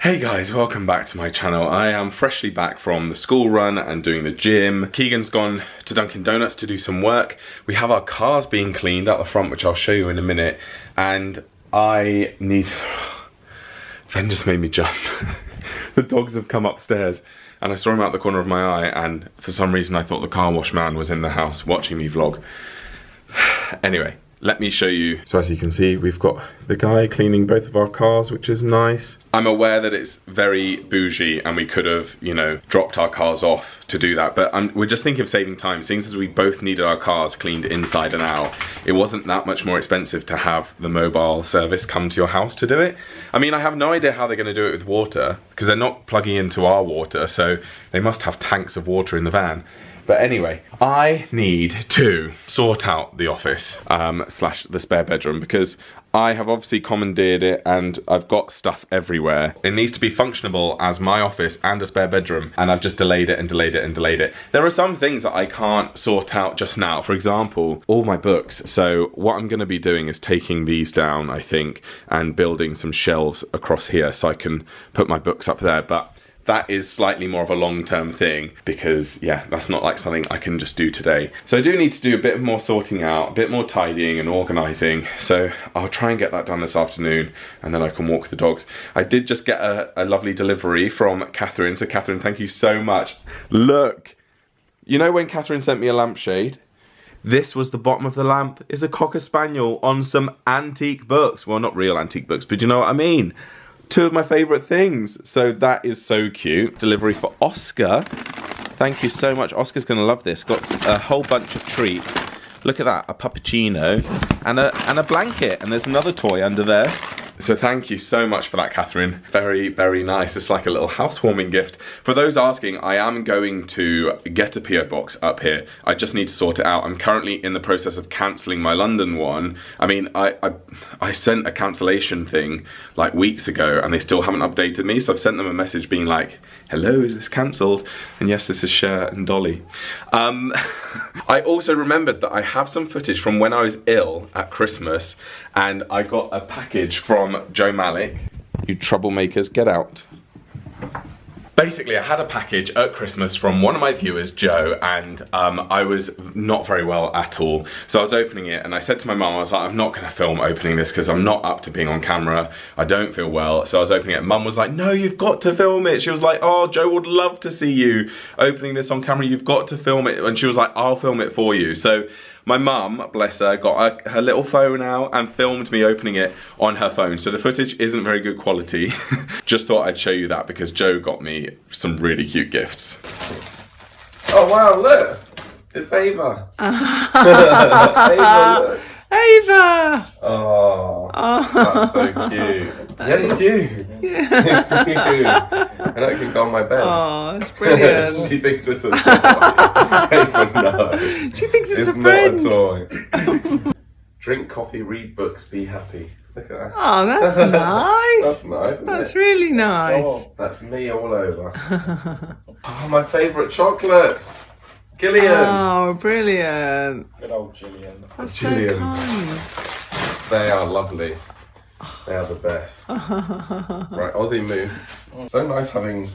Hey guys, welcome back to my channel. I am freshly back from the school run and doing the gym. Keegan's gone to Dunkin' Donuts to do some work. We have our cars being cleaned out the front, which I'll show you in a minute. And I need... Then just made me jump. The dogs have come upstairs and I saw him out the corner of my eye, and for some reason I thought the car wash man was in the house watching me vlog. Anyway, let me show you. So as you can see, we've got the guy cleaning both of our cars, which is nice. I'm aware that it's very bougie and we could have, you know, dropped our cars off to do that, but we're just thinking of saving time. Seeing as we both needed our cars cleaned inside and out, it wasn't that much more expensive to have the mobile service come to your house to do it. I mean, I have no idea how they're going to do it with water, because they're not plugging into our water, so they must have tanks of water in the van. But anyway, I need to sort out the office slash the spare bedroom, because I have obviously commandeered it and I've got stuff everywhere. It needs to be functionable as my office and a spare bedroom, and I've just delayed it and delayed it and delayed it. There are some things that I can't sort out just now. For example, all my books. So what I'm going to be doing is taking these down, I think, and building some shelves across here so I can put my books up there. But that is slightly more of a long-term thing, because yeah, that's not like something I can just do today. So I do need to do a bit more sorting out, a bit more tidying and organising. So I'll try and get that done this afternoon, and then I can walk the dogs. I did just get a lovely delivery from Catherine. So Catherine, thank you so much. Look, you know when Catherine sent me a lampshade? This was the bottom of the lamp. It's a Cocker Spaniel on some antique books. Well, not real antique books, but you know what I mean. Two of my favourite things. So that is so cute. Delivery for Oscar. Thank you so much. Oscar's going to love this. Got a whole bunch of treats. Look at that. A puppuccino and a blanket. And there's another toy under there. So thank you so much for that, Catherine. Very, very nice. It's like a little housewarming gift. For those asking, I am going to get a PO box up here. I just need to sort it out. I'm currently in the process of cancelling my London one. I mean, I sent a cancellation thing like weeks ago and they still haven't updated me. So I've sent them a message being like, hello, is this cancelled? And yes, this is Cher and Dolly. I also remembered that I have some footage from when I was ill at Christmas, and I got a package from Joe Malik. You troublemakers, get out. Basically, I had a package at Christmas from one of my viewers, Joe, and I was not very well at all. So I was opening it and I said to my mum, I was like, I'm not going to film opening this because I'm not up to being on camera. I don't feel well. So I was opening it. Mum was like, no, you've got to film it. She was like, oh, Joe would love to see you opening this on camera. You've got to film it. And she was like, I'll film it for you. So my mum, bless her, got her little phone out and filmed me opening it on her phone. So the footage isn't very good quality. Just thought I'd show you that because Joe got me some really cute gifts. Oh wow, look! It's Ava. Ava, look. Ava! Oh, that's so cute. Yeah, it's you. Yeah. It's you. And I can go on my bed. Oh, it's brilliant. She thinks it's a toy. Ava, no. She thinks it's a friend. friend. It's not a toy. Drink coffee, read books, be happy. Look at that. Oh, that's nice. That's nice, isn't That's it? really nice. Oh, that's me all over. Oh, my favourite chocolates. Gillian. Oh, brilliant. Good old Gillian. That's Gillian. so kind. They are lovely. They are the best. Right, Aussie move. So nice having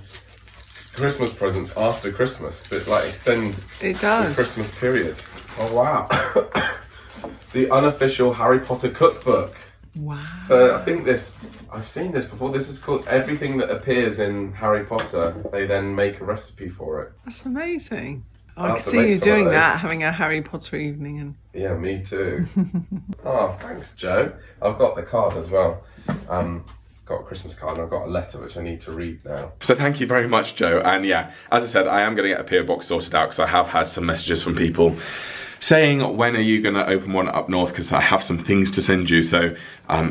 Christmas presents after Christmas. It like extends It the does. Christmas period. Oh wow. The unofficial Harry Potter cookbook. Wow. So I think I've seen this before. This is called everything that appears in Harry Potter. They then make a recipe for it. That's amazing. I'll I have can to see make you some of doing those. that, having a Harry Potter evening. And Yeah, me too. Oh, thanks, Joe. I've got the card as well. Got a Christmas card and I've got a letter which I need to read now. So thank you very much, Joe. And yeah, as I said, I am going to get a PO box sorted out because I have had some messages from people saying, when are you going to open one up north, because I have some things to send you. So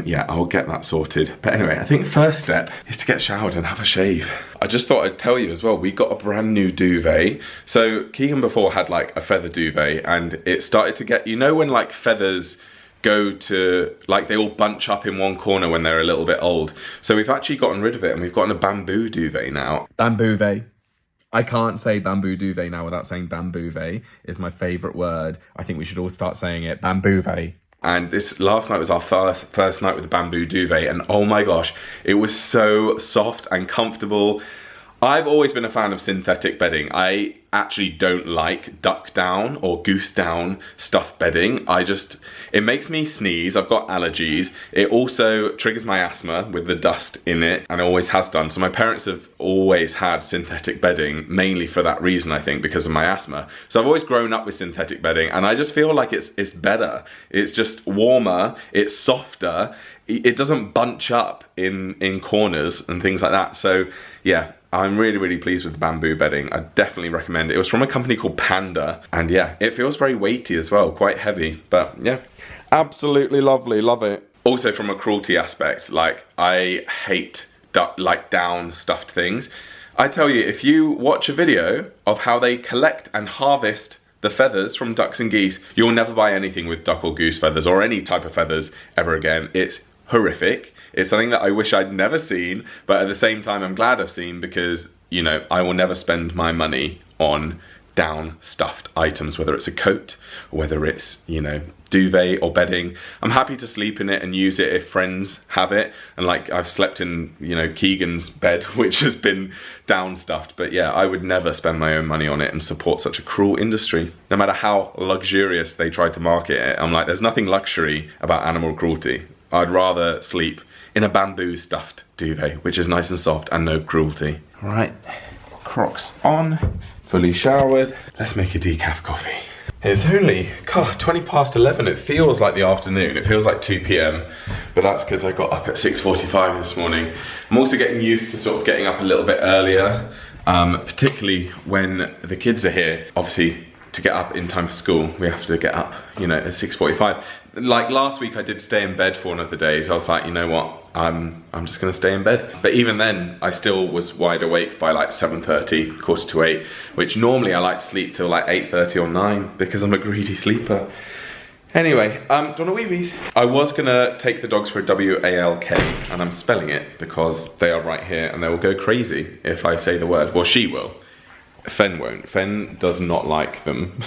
yeah, I'll get that sorted. But anyway, I think first step is to get showered and have a shave. I just thought I'd tell you as well, we got a brand new duvet. So Keegan before had like a feather duvet, and it started to get, you know when like feathers go to, like they all bunch up in one corner when they're a little bit old. So we've actually gotten rid of it and we've gotten a bamboo duvet now. BAMBOOVET. I can't say bamboo duvet now without saying BAMBOOVET is my favourite word. I think we should all start saying it. BAMBOOVET. And this last night was our first night with the bamboo duvet, and oh my gosh, it was so soft and comfortable. I've always been a fan of synthetic bedding. I actually don't like duck down or goose down stuffed bedding. It makes me sneeze. I've got allergies. It also triggers my asthma with the dust in it, and it always has done. So my parents have always had synthetic bedding, mainly for that reason, I think, because of my asthma. So I've always grown up with synthetic bedding, and I just feel like it's better. It's just warmer, it's softer, it doesn't bunch up in corners and things like that. So yeah, I'm really, really pleased with the bamboo bedding. I definitely recommend it. It was from a company called Panda, and yeah, it feels very weighty as well, quite heavy, but yeah, absolutely lovely, love it. Also from a cruelty aspect, like I hate down stuffed things. I tell you, if you watch a video of how they collect and harvest the feathers from ducks and geese, you'll never buy anything with duck or goose feathers or any type of feathers ever again. It's horrific. It's something that I wish I'd never seen, but at the same time I'm glad I've seen, because, you know, I will never spend my money on down stuffed items, whether it's a coat or whether it's, you know, duvet or bedding. I'm happy to sleep in it and use it if friends have it, and like I've slept in, you know, Keegan's bed which has been down stuffed, but yeah, I would never spend my own money on it and support such a cruel industry. No matter how luxurious they try to market it, I'm like, there's nothing luxury about animal cruelty. I'd rather sleep in a bamboo stuffed duvet, which is nice and soft and no cruelty. All right, Crocs on, fully showered. Let's make a decaf coffee. It's only, God, 20 past 11. It feels like the afternoon. It feels like 2 p.m, but that's because I got up at 6:45 this morning. I'm also getting used to sort of getting up a little bit earlier, particularly when the kids are here. Obviously, to get up in time for school, we have to get up, you know, at 6:45. Like last week I did stay in bed for one of the days. I was like, you know what, I'm just gonna stay in bed. But even then, I still was wide awake by like 7:30, 7:45, which normally I like to sleep till like 8:30 or 9 because I'm a greedy sleeper. Anyway, do you want a wee-wees? I was gonna take the dogs for a WALK, and I'm spelling it because they are right here and they will go crazy if I say the word. Well, she will. Fen won't. Fen does not like them.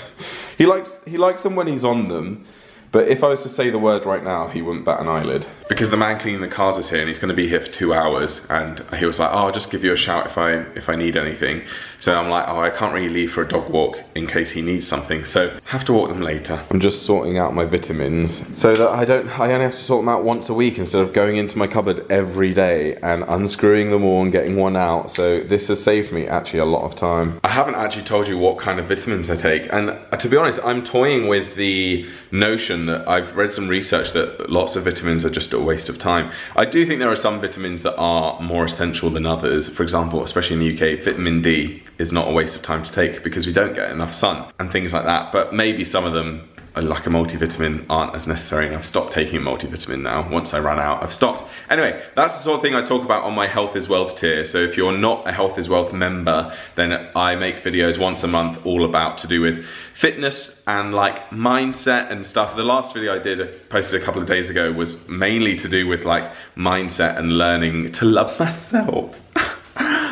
He likes them when he's on them, but if I was to say the word right now, he wouldn't bat an eyelid. Because the man cleaning the cars is here and he's gonna be here for 2 hours, and he was like, oh, I'll just give you a shout if I need anything. So I'm like, oh, I can't really leave for a dog walk in case he needs something, so I have to walk them later. I'm just sorting out my vitamins so that I only have to sort them out once a week instead of going into my cupboard every day and unscrewing them all and getting one out. So this has saved me actually a lot of time. I haven't actually told you what kind of vitamins I take, and to be honest, I'm toying with the notion that I've read some research that lots of vitamins are just a waste of time. I do think there are some vitamins that are more essential than others. For example, especially in the UK, vitamin D is not a waste of time to take because we don't get enough sun and things like that. But maybe some of them, like a multivitamin, aren't as necessary, and I've stopped taking a multivitamin now. Once I ran out, I've stopped. Anyway, that's the sort of thing I talk about on my Health is Wealth tier. So if you're not a Health is Wealth member, then I make videos once a month all about to do with fitness and like mindset and stuff. The last video I posted a couple of days ago was mainly to do with like mindset and learning to love myself.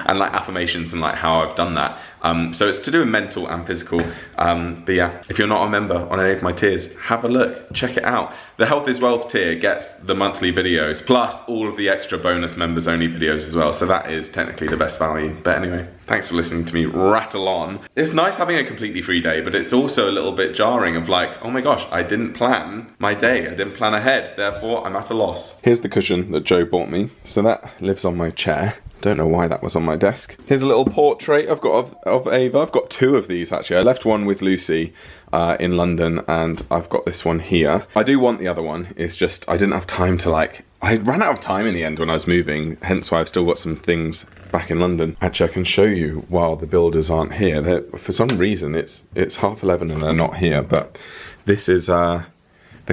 And like affirmations and like how I've done that. So it's to do with mental and physical. But yeah, if you're not a member on any of my tiers, have a look, check it out. The Health is Wealth tier gets the monthly videos, plus all of the extra bonus members only videos as well. So that is technically the best value. But anyway, thanks for listening to me rattle on. It's nice having a completely free day, but it's also a little bit jarring of like, oh my gosh, I didn't plan my day. I didn't plan ahead, therefore I'm at a loss. Here's the cushion that Joe bought me. So that lives on my chair. Don't know why that was on my desk. Here's a little portrait I've got of Ava. I've got two of these actually. I left one with Lucy in London, and I've got this one here. I do want the other one. It's just I didn't have time to I ran out of time in the end when I was moving, hence why I've still got some things back in London. Actually, I can show you while the builders aren't here. For some reason, it's 11:30 and they're not here, but this is the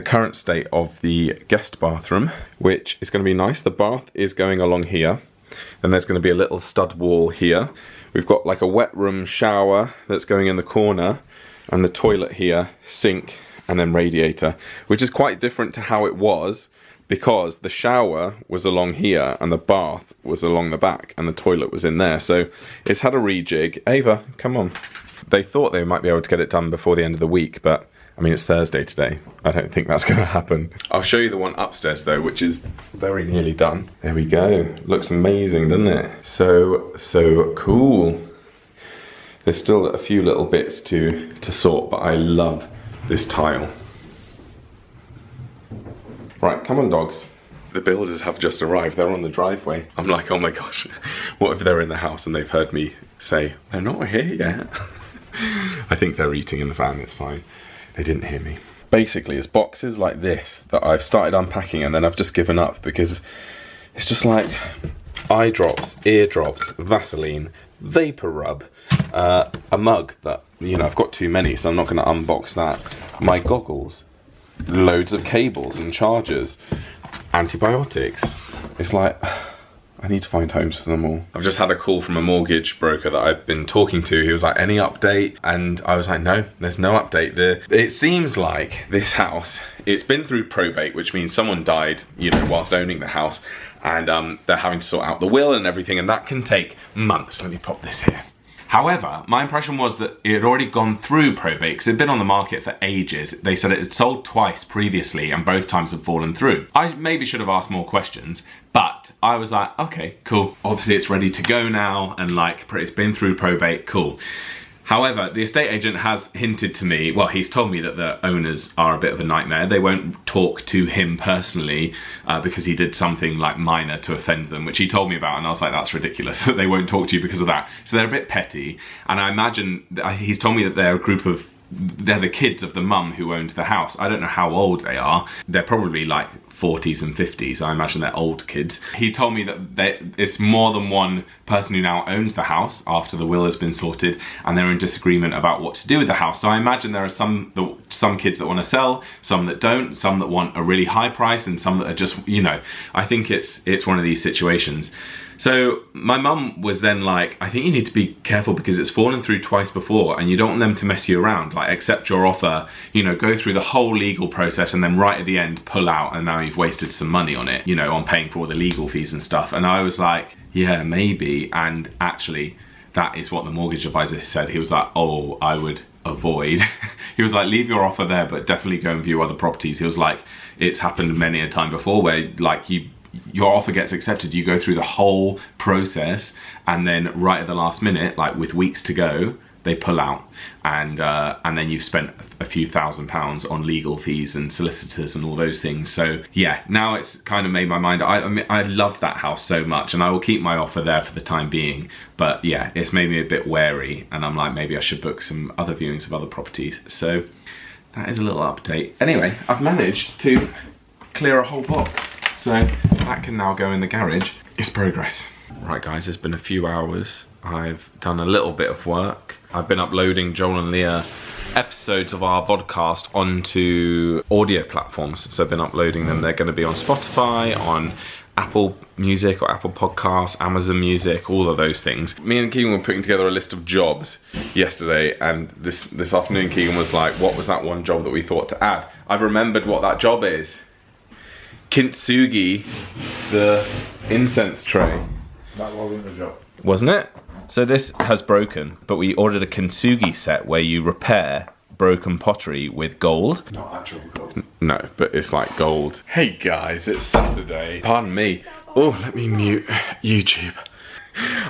current state of the guest bathroom, which is going to be nice. The bath is going along here. Then there's going to be a little stud wall here. We've got like a wet room shower that's going in the corner, and the toilet here, sink, and then radiator, which is quite different to how it was because the shower was along here and the bath was along the back and the toilet was in there. So it's had a rejig. Ava, come on. They thought they might be able to get it done before the end of the week, but I mean, it's Thursday today. I don't think that's going to happen. I'll show you the one upstairs though, which is very nearly done. There we go. Looks amazing, doesn't it? So cool. There's still a few little bits to sort, but I love this tile. Right, come on dogs. The builders have just arrived. They're on the driveway. I'm like, oh my gosh, what if they're in the house and they've heard me say, they're not here yet? I think they're eating in the van, it's fine. They didn't hear me. Basically, it's boxes like this that I've started unpacking and then I've just given up because it's just like eye drops, ear drops, Vaseline, vapor rub, a mug that, you know, I've got too many, so I'm not going to unbox that. My goggles, loads of cables and chargers, antibiotics. It's like, I need to find homes for them all. I've just had a call from a mortgage broker that I've been talking to. He was like, any update? And I was like, no, there's no update. It seems like this house, it's been through probate, which means someone died, you know, whilst owning the house, and they're having to sort out the will and everything, and that can take months. Let me pop this here. However, my impression was that it had already gone through probate because it had been on the market for ages. They said it had sold twice previously and both times had fallen through. I maybe should have asked more questions, but I was like, okay, cool. Obviously it's ready to go now and like it's been through probate, cool. However, the estate agent has hinted to me, well, he's told me that the owners are a bit of a nightmare. They won't talk to him personally because he did something like minor to offend them, which he told me about, and I was like, that's ridiculous that they won't talk to you because of that. So they're a bit petty, and I imagine, he's told me that they're a group of, they're the kids of the mum who owned the house. I don't know how old they are. They're probably like 40s and 50s. I imagine they're old kids. He told me that it's more than one person who now owns the house after the will has been sorted, and they're in disagreement about what to do with the house. So I imagine there are some kids that want to sell, some that don't, some that want a really high price, and some that are just, you know, I think it's one of these situations. So my mum was then like, I think you need to be careful because it's fallen through twice before and you don't want them to mess you around, like accept your offer, you know, go through the whole legal process and then right at the end pull out, and now you've wasted some money on it, you know, on paying for all the legal fees and stuff. And I was like, yeah, maybe. And actually that is what the mortgage advisor said. He was like, oh, I would avoid. He was like, leave your offer there, but definitely go and view other properties. He was like, it's happened many a time before where like your offer gets accepted, you go through the whole process, and then right at the last minute, like with weeks to go, they pull out, and then you've spent a few £1,000s on legal fees and solicitors and all those things. So yeah, now it's kind of made my mind. I mean, I love that house so much, and I will keep my offer there for the time being. But yeah, it's made me a bit wary, and I'm like, maybe I should book some other viewings of other properties. So that is a little update. Anyway, I've managed to clear a whole box, so that can now go in the garage. It's progress. Right guys, it's been a few hours. I've done a little bit of work. I've been uploading Joel and Leah episodes of our vodcast onto audio platforms. So I've been uploading them. They're going to be on Spotify, on Apple Music or Apple Podcasts, Amazon Music, all of those things. Me and Keegan were putting together a list of jobs yesterday, and this afternoon Keegan was like, what was that one job that we thought to add? I've remembered what that job is. Kinsugi, the incense tray. That wasn't the job. Wasn't it? So this has broken, but we ordered a kinsugi set where you repair broken pottery with gold. Not actual gold. No, but it's like gold. Hey guys, it's Saturday. Pardon me. Oh, let me mute YouTube.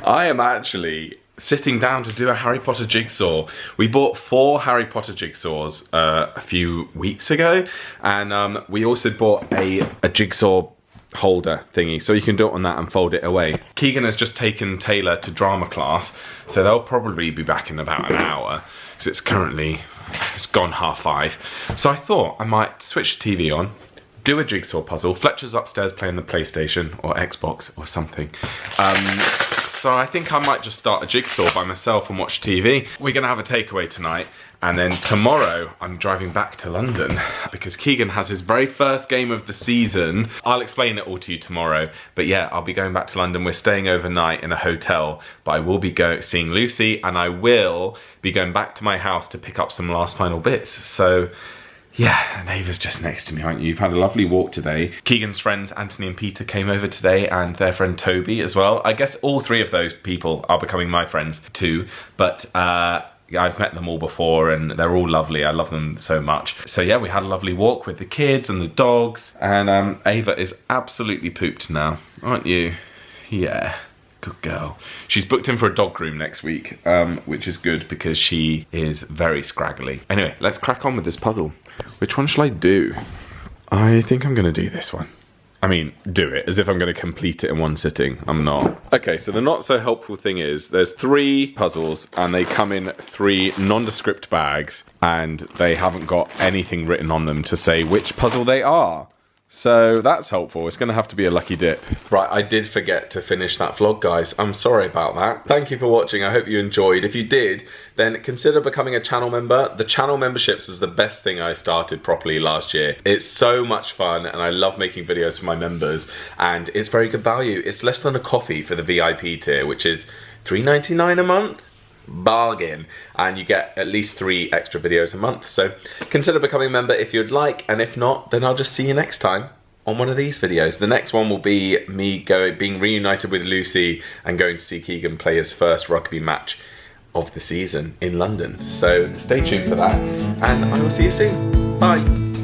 I am actually sitting down to do a Harry Potter jigsaw. We bought 4 Harry Potter jigsaws a few weeks ago, and we also bought a jigsaw holder thingy, so you can do it on that and fold it away. Keegan has just taken Taylor to drama class, so they'll probably be back in about an hour, because it's gone 5:30. So I thought I might switch the TV on, do a jigsaw puzzle. Fletcher's upstairs playing the PlayStation or Xbox or something. So I think I might just start a jigsaw by myself and watch TV. We're gonna have a takeaway tonight, and then tomorrow I'm driving back to London because Keegan has his very first game of the season. I'll explain it all to you tomorrow, but yeah, I'll be going back to London. We're staying overnight in a hotel, but I will be seeing Lucy, and I will be going back to my house to pick up some last final bits. So yeah, and Ava's just next to me, aren't you? You've had a lovely walk today. Keegan's friends, Anthony and Peter, came over today, and their friend Toby as well. I guess all 3 of those people are becoming my friends too. But I've met them all before and they're all lovely. I love them so much. So yeah, we had a lovely walk with the kids and the dogs, and Ava is absolutely pooped now, aren't you? Yeah. Good girl. She's booked in for a dog groom next week, which is good because she is very scraggly. Anyway, let's crack on with this puzzle. Which one shall I do? I think I'm gonna do this one. I mean, do it, as if I'm gonna complete it in one sitting. I'm not. Okay, so the not so helpful thing is there's 3 puzzles and they come in 3 nondescript bags and they haven't got anything written on them to say which puzzle they are. So that's helpful. It's going to have to be a lucky dip. Right, I did forget to finish that vlog, guys. I'm sorry about that. Thank you for watching. I hope you enjoyed. If you did, then consider becoming a channel member. The channel memberships was the best thing I started properly last year. It's so much fun and I love making videos for my members, and it's very good value. It's less than a coffee for the VIP tier, which is $3.99 a month. Bargain, and you get at least 3 extra videos a month. So consider becoming a member if you'd like, and if not, then I'll just see you next time on one of these videos. The next one will be me being reunited with Lucy and going to see Keegan play his first rugby match of the season in London. So stay tuned for that, and I will see you soon. Bye.